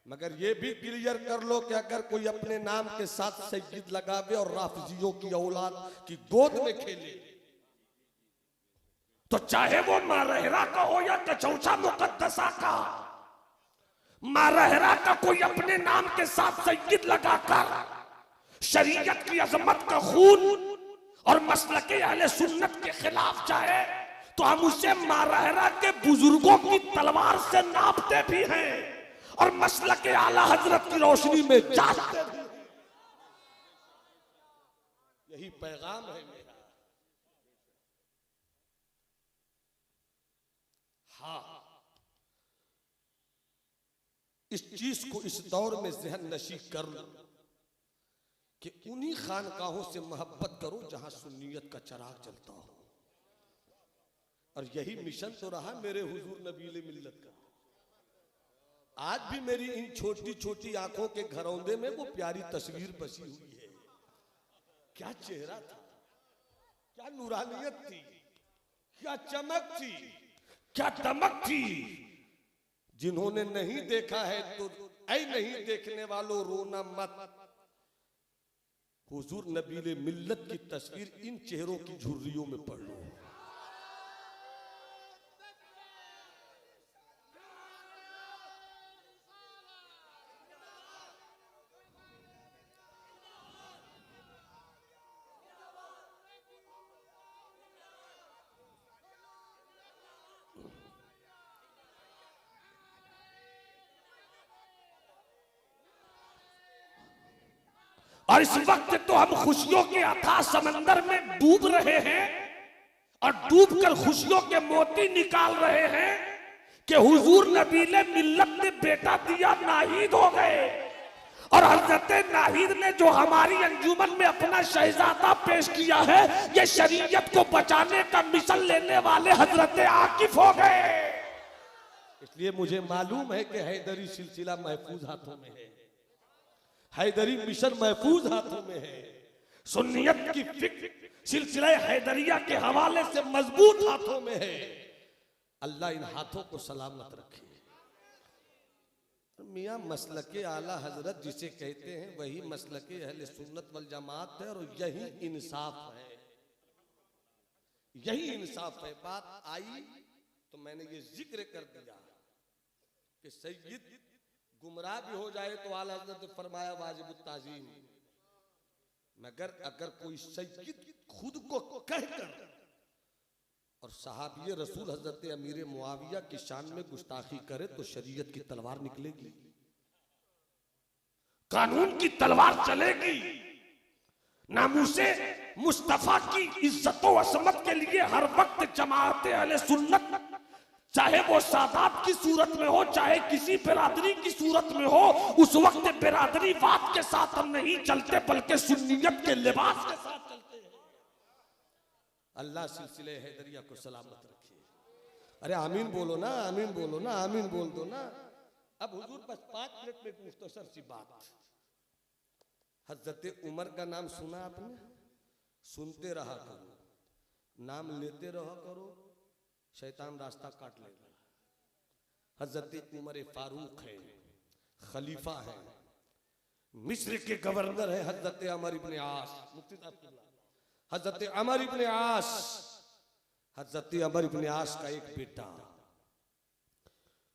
मगर ये भी क्लियर कर लो कि अगर कोई अपने नाम के साथ सैयद लगावे और राफिजियों की औलाद की गोद में खेले, तो चाहे वो मारहरा का हो या कचौचा मुकद्दसा का, मारहरा का कोई अपने नाम के साथ सैयद लगाकर शरीयत की अजमत का खून और मसलके अहले सुन्नत के खिलाफ जाए तो हम उसे मारहरा के बुजुर्गों की तलवार से नापते भी हैं और मसलके आला हजरत की रोशनी में जाते भी। यही पैगाम है मेरा। हाँ, इस चीज को इस दौर में ज़हन नशी कर लो कि उन्हीं खानकाहों से मोहब्बत करो जहां सुन्नियत का चिराग जलता हो। और यही मिशन तो रहा मेरे हुजूर नबीले मिल्लत का। आज भी मेरी इन छोटी छोटी आंखों के घरौंदे में वो प्यारी तस्वीर बसी हुई है। क्या चेहरा था, क्या नूरानियत थी, क्या चमक थी, क्या दमक थी। जिन्होंने नहीं देखा है तो ऐ नहीं देखने वालों रोना मत। हुजूर नबीले मिल्लत की तस्वीर इन चेहरों की झुर्रियों में पढ़ लो। और इस वक्त तो हम खुशियों के अथाह समंदर में डूब रहे हैं और डूबकर खुशियों के मोती निकाल रहे हैं कि हुजूर नबीले मिल्लत ने बेटा दिया, नाहिद हो गए। और हजरत नाहिद ने जो हमारी अंजुमन में अपना शहजादा पेश किया है, ये शरीयत को बचाने का मिशन लेने वाले हजरत आकिफ हो गए। इसलिए मुझे मालूम है कि हैदरी सिलसिला महफूज हाथों में है, हैदरी मिशन महफूज हाथों में है। सुन्नियत की फिक्र सिलसिला हैदरिया के हवाले से मजबूत हाथों में है। अल्लाह इन हाथों को सलामत रखे। मियाँ मसलके आला हजरत जिसे कहते हैं वही मसलके अहले सुन्नत वल जमात है और यही इंसाफ है, यही इंसाफ है। बात आई तो मैंने ये जिक्र कर दिया कि सैयद गुमराह भी हो जाए तो आला हजरत ने फरमाया वाजिबुत ताज़ीम, मगर अगर कोई सैयद खुद को कहकर और सहाबी रसूल हजरत अमीर मुआविया की शान में गुस्ताखी करे तो शरीयत की तलवार निकलेगी, कानून की तलवार चलेगी। नामूसे मुस्तफा की इज्जत व असमत के लिए हर वक्त जमात अहले सुन्नत, चाहे वो सादात की सूरत में हो चाहे किसी बिरादरी की सूरत में हो, उस वक्त बिरादरी बात के साथ हम नहीं चलते बल्कि सुन्नियत के लिबास के साथ चलते हैं। अल्लाह सिलसिले हैदरिया को सलामत रखे। अरे आमीन बोलो ना, आमीन बोलो ना, आमीन बोल दो ना। अब हुजूर बस 5 मिनट में एक मुख्तसर सी बात। हजरत उमर का नाम सुना आपने? सुनते रहा करो, नाम लेते रहा करो, शैतान रास्ता काट लेगा। हजरत उमर फारूक है, खलीफा है, मिस्र के गवर्नर है हजरत अमर इब्न आस, मुफ्ती साहब हजरत अमर इब्न आस, हजरत अमर इब्न आस का एक बेटा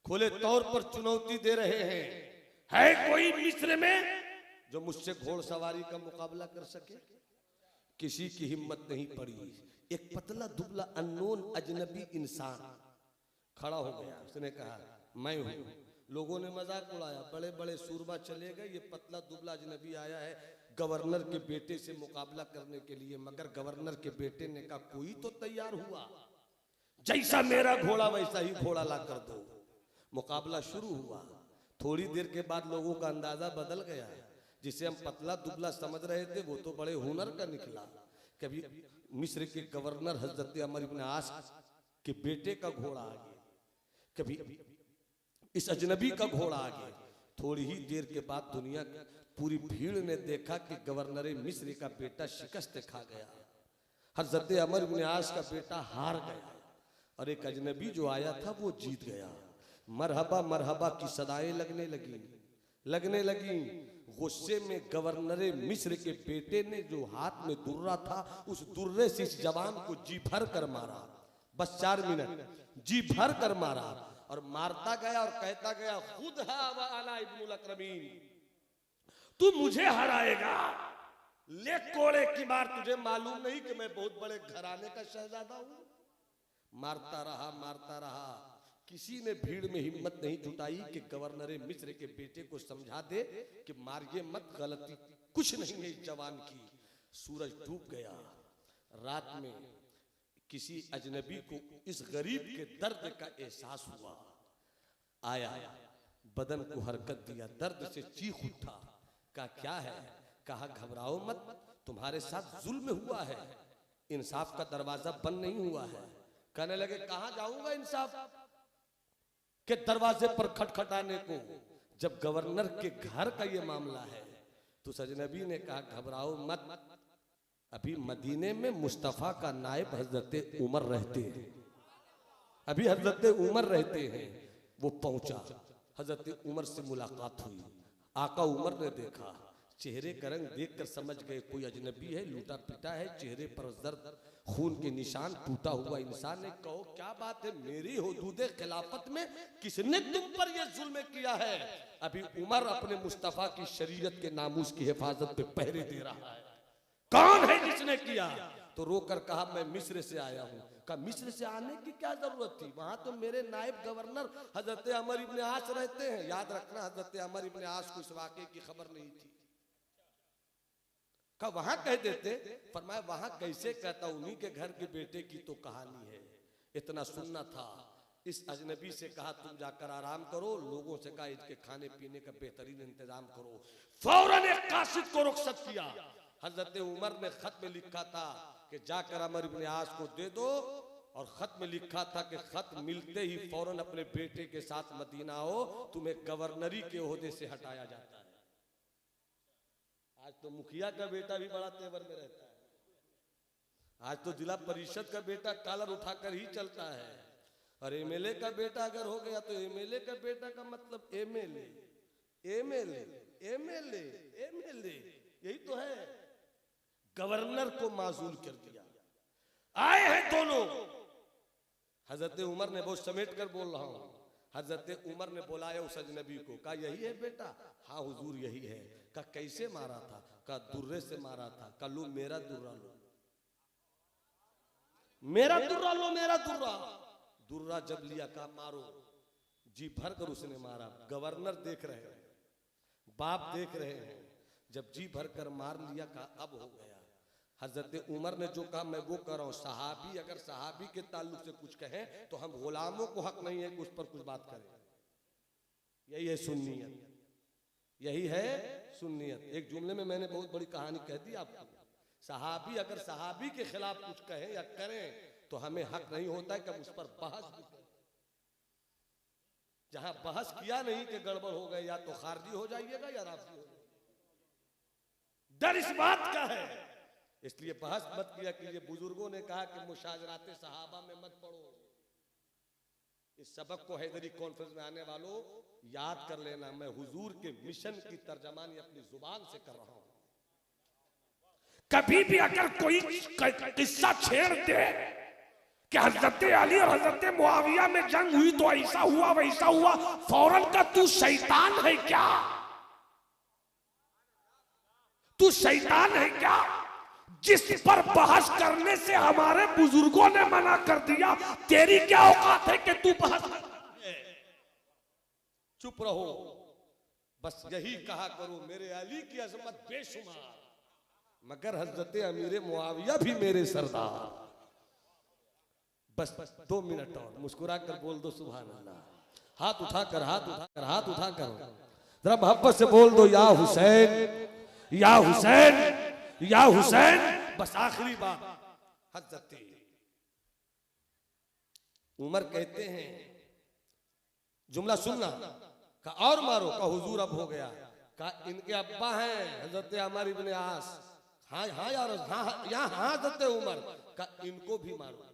खुले तौर पर चुनौती दे रहे हैं, है कोई मिस्र में जो मुझसे घोड़सवारी का मुकाबला कर सके? किसी की हिम्मत नहीं पड़ी। एक पतला दुबला अननोन अजनबी इंसान खड़ा हो गया, उसने कहा मैं हूं। लोगों ने मजाक उड़ाया, बड़े बड़े सूरमा चले गए, ये पतला दुबला अजनबी आया है गवर्नर के बेटे से मुकाबला करने के लिए, मगर गवर्नर के बेटे ने कहा कोई तो तैयार हुआ, जैसा मेरा घोड़ा वैसा ही घोड़ा ला कर दो। मुकाबला शुरू हुआ। थोड़ी देर के बाद लोगों का अंदाजा बदल गया। जिसे हम पतला दुबला समझ रहे थे वो तो बड़े हुनर का निकला। कभी मिस्र के गवर्नर हजरत अमर इब्न आस के बेटे का घोड़ा आ गया, कभी इस अजनबी का घोड़ा आ गया। थोड़ी ही देर के बाद दुनिया पूरी भीड़ ने देखा कि गवर्नर मिस्र का बेटा शिकस्त खा गया, हजरत अमर इब्न आस का बेटा हार गया, और एक अजनबी जो आया था वो जीत गया। मरहबा मरहबा की सदाएं लगने लगी। गुस्से में गवर्नर मिस्र के बेटे ने जो हाथ में दुर्रा था, उस दुर्रे से इस जवान को जी भर कर मारा। बस 4 मिनट जी भर कर मारा, और मारता गया और कहता गया खुद व अना इब्नुल अकरमीन, तू मुझे हराएगा। ले कोड़े की मार, तुझे मालूम नहीं कि मैं बहुत बड़े घराने का शहजादा हूं। मारता रहा। किसी ने भीड़ में हिम्मत नहीं जुटाई कि गवर्नर मिस्र के बेटे को समझा दे कि मारिए मत, गलती कुछ नहीं है इस जवान की। सूरज डूब गया। रात में किसी अजनबी को इस गरीब के दर्द का एहसास हुआ। आया, बदन को हरकत दिया, दर्द से चीख उठा। कहा क्या है? कहा घबराओ मत, तुम्हारे साथ जुल्म हुआ है, इंसाफ का दरवाजा बंद नहीं हुआ है। कहने लगे कहां जाऊंगा इंसाफ के दरवाजे पर खटखटाने को, जब गवर्नर के घर का ये मामला है। तो अजनबी ने कहा घबराओ मत, अभी मदीने में मुस्तफा का नायब हजरत उमर रहते हैं, अभी हजरत उमर रहते हैं। वो पहुंचा, हजरत उमर से मुलाकात हुई। आका उमर ने देखा, चेहरे का रंग देखकर समझ गए कोई अजनबी है, लूटा पिटा है, चेहरे पर दर्द, खून के निशान, टूटा हुआ इंसान है। कहो क्या बात है, मेरी हुदूदे खिलाफत में किसने तुम पर यह जुल्म किया है? अभी उमर अपने मुस्तफा की शरीयत के नामूस की हिफाजत पे पहरे दे रहा है। कौन है जिसने किया? तो रोकर कहा मैं मिस्र से आया हूँ। कहा मिस्र से आने की क्या जरूरत थी, वहां तो मेरे नायब गवर्नर हजरत अमर इब्न आस रहते हैं। याद रखना, हजरत अमर इब्न आस को इस वाक़े की खबर नहीं थी। कहा वहां कह देते। फरमाया वहां कैसे कहता, उन्हीं के घर के बेटे की तो कहानी है, इतना सुनना था। इस अजनबी से कहा तुम जाकर आराम करो, लोगों से कहा इसके खाने पीने का बेहतरीन इंतजाम करो। फौरन एक कासिद को रुखसत किया। हजरत उमर ने खत में लिखा था कि जाकर अमर इब्न आस को दे दो, और खत में लिखा था कि खत मिलते ही फौरन अपने बेटे के साथ मदीना आओ, तुम्हें गवर्नरी के ओहदे से हटाया जाता है। आज तो मुखिया का बेटा भी बड़ा तेवर में रहता है, आज तो जिला परिषद का बेटा कॉलर उठाकर ही चलता है, और एमएलए का बेटा अगर हो गया तो एमएलए का बेटा का मतलब एमएलए, यही तो है। गवर्नर को माजूल कर दिया। आए हैं दोनों। हजरत उमर ने, बहुत समेट कर बोल रहा हूं, हजरत उमर ने बुलाया उस अजनबी को। कहा यही है बेटा? हाँ हुजूर यही है। कहा कैसे मारा था? कहा दुर्रे से मारा था। कहा लो मेरा दुर्रा लो, मेरा दुर्रा लो, मेरा दुर्रा। दुर्रा जब लिया, कहा मारो। जी भर कर उसने मारा। गवर्नर देख रहे हैं, बाप देख रहे हैं। जब जी भर कर मार लिया, कहा अब हो गया। हजरत उमर ने जो कहा मैं वो कर रहा हूं। सहाबी अगर सहाबी के ताल्लुक से कुछ कहें तो हम गुलामों को हक नहीं है कि उस पर कुछ बात करें। यही है सुन्नियत, यही है सुन्नियत। एक जुमले में मैंने बहुत बड़ी कहानी कह दी आपको। सहाबी अगर सहाबी के खिलाफ कुछ कहें या करें तो हमें हक नहीं होता है कि हम उस पर बहस भी करें। जहां बहस किया नहीं कि गड़बड़ हो गए, या तो खारजी हो जाइएगा या राफी हो जाइएगा। डर इस बात का है, इसलिए बहस मत किया कीजिए। बुजुर्गों ने कहा कि मुशाजराते सहाबा में मत पढ़ो। इस सबक को हैदरी कॉन्फ्रेंस में आने वालों याद कर लेना। मैं हुजूर के मिशन की तर्जमानी अपनी जुबान से कर रहा हूं। कभी भी अगर कोई किस्सा छेड़ दे कि हजरत अली और हजरत मुआविया में जंग हुई तो ऐसा हुआ वैसा हुआ, फौरन का तू शैतान है क्या? तू शैतान है क्या? जिस पर बहस करने से हमारे बुजुर्गों ने मना कर दिया, तेरी क्या औकात है कि तू बहस कर? चुप रहो, बस यही कहा करो मेरे अली की अजमत बेशुमार। मगर हजरत अमीर मुआविया भी मेरे सरदार। बस 2 मिनट और मुस्कुरा कर बोल दो सुभान अल्लाह। हाथ उठाकर हाथ उठाकर जरा मोहब्बत से बोल दो, या हुसैन या हुसैन या हुसैन। बस आखिरी बात, हजरत उमर कहते हैं, जुमला सुनना, का और मारो, का हुजूर अब हो गया, का इनके अब्बा हैं हजरत अमर इब्ने आस, हाँ हाँ यार, हाँ यहाँ हाँ हजरत उमर, का इनको भी मारो,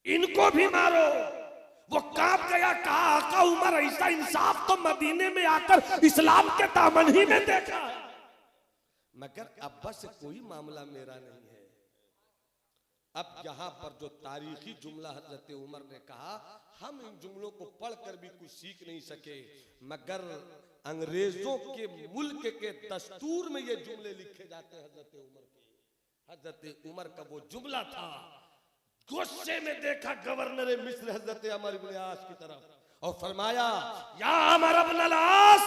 इनको भी मारो। वो कांप गया, कहा आका उमर ऐसा इंसाफ तो मदीने में आकर इस्लाम के दामन ही में देखा। मगर अब्बा से कोई मामला मेरा नहीं है। अब यहाँ पर जो तारीखी जुमला हजरत उमर ने कहा, हम इन जुमलों को पढ़कर भी कुछ सीख नहीं सके, मगर अंग्रेजों के मुल्क के दस्तूर में ये जुमले लिखे जाते हैं हजरत उमर के। हजरत उमर का वो जुमला था, गुस्से में देखा गवर्नर मिस्र हजरत अमर इब्ने आस की तरफ और फरमाया, या अमर इब्न आस,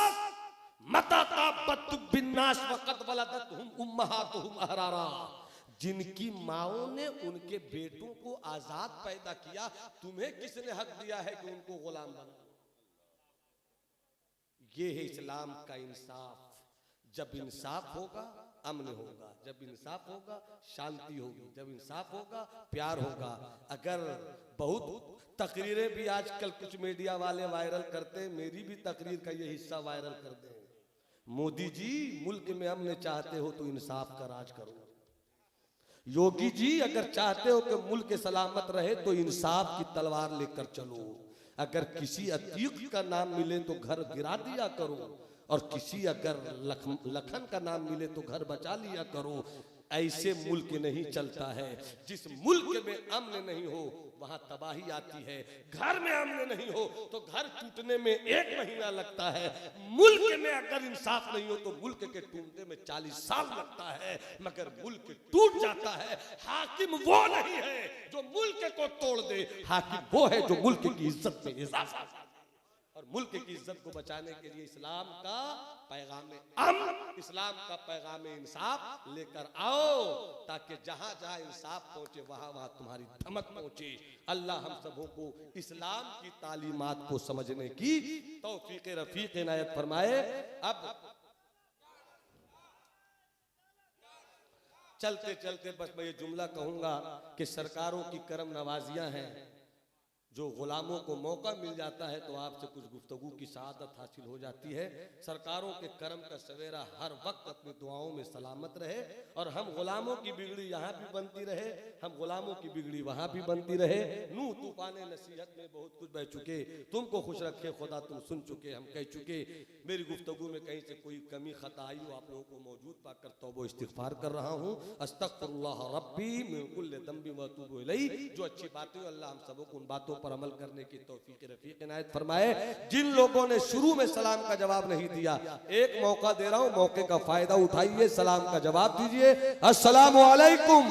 मता ताबतु बिन्नास वक़द वलदतहुम उम्महातुहुम अहरारा। जिनकी माओं ने उनके बेटों को आजाद पैदा किया, तुम्हें किसने हक दिया है कि उनको गुलाम बना? ये है इस्लाम का इंसाफ। जब इंसाफ होगा अमन होगा, जब इंसाफ होगा शांति होगी, जब इंसाफ होगा प्यार होगा। अगर बहुत तकरीरें भी आजकल कुछ मीडिया वाले वायरल करते हैं, मेरी भी तकरीर का ये हिस्सा वायरल कर दें, मोदी जी मुल्क में अमन चाहते हो तो इंसाफ का राज करो। योगी जी अगर चाहते हो कि मुल्क सलामत रहे तो इंसाफ की तलवार लेकर चलो। अगर किसी अतीक का नाम मिले तो घर गिरा दिया करो, और किसी अगर लखन का नाम मिले तो घर बचा लिया करो। ऐसे मुल्क नहीं चलता है। जिस मुल्क में अमन नहीं हो वहां तबाही आती है। घर में अमन नहीं हो तो घर टूटने में 1 महीना लगता है। मुल्क में अगर इंसाफ नहीं हो तो मुल्क के टूटने में 40 साल लगता है। मगर मुल्क टूट जाता है। हाकिम वो नहीं है जो मुल्क को तोड़ दे, हाकिम वो है जो मुल्क की इज्जत में इजाफा करे। और मुल्क की इज्जत को बचाने के लिए इस्लाम का पैगाम अमन, इस्लाम का पैगाम इंसाफ लेकर आओ, ताकि जहां जहां इंसाफ पहुंचे वहां वहां तुम्हारी धमक पहुंचे। अल्लाह हम सबों को इस्लाम की तालीमात को समझने की तौफीक रफीक इनायत फरमाए। अब चलते चलते बस मैं ये जुमला कहूंगा कि सरकारों की करम नवाजियां हैं। जो गुलामों को मौका मिल जाता है तो आपसे कुछ गुफ्तगू की सआदत हासिल हो जाती है। सरकारों के करम का सवेरा हर वक्त अपनी दुआओं में सलामत रहे, और हम गुलामों की बिगड़ी यहाँ भी बनती रहे, हम गुलामों की बिगड़ी वहाँ भी बनती रहे। नूह तूफान नसीहत में बहुत कुछ बह चुके, तुमको खुश रखे खुदा, तुम सुन चुके, हम कह चुके। मेरी गुफ्तगू में कहीं से कोई कमी खता आई हो आप लोगों को मौजूद पाकर तौबा इस्तिग़फ़ार कर रहा हूँ। अस्तग़फ़िरुल्लाह रब्बी मिन कुल्लि ज़ंबिन व अतूबु इलैह। जो अच्छी बातें अल्लाह हम सबों को उन बातों पर अमल करने की तौफीक रफीक इनायत फरमाए। जिन लोगों ने शुरू में सलाम का जवाब नहीं दिया, एक मौका दे रहा हूं, मौके का फायदा उठाइए, सलाम का जवाब दीजिए। अस्सलामु अलैकुम।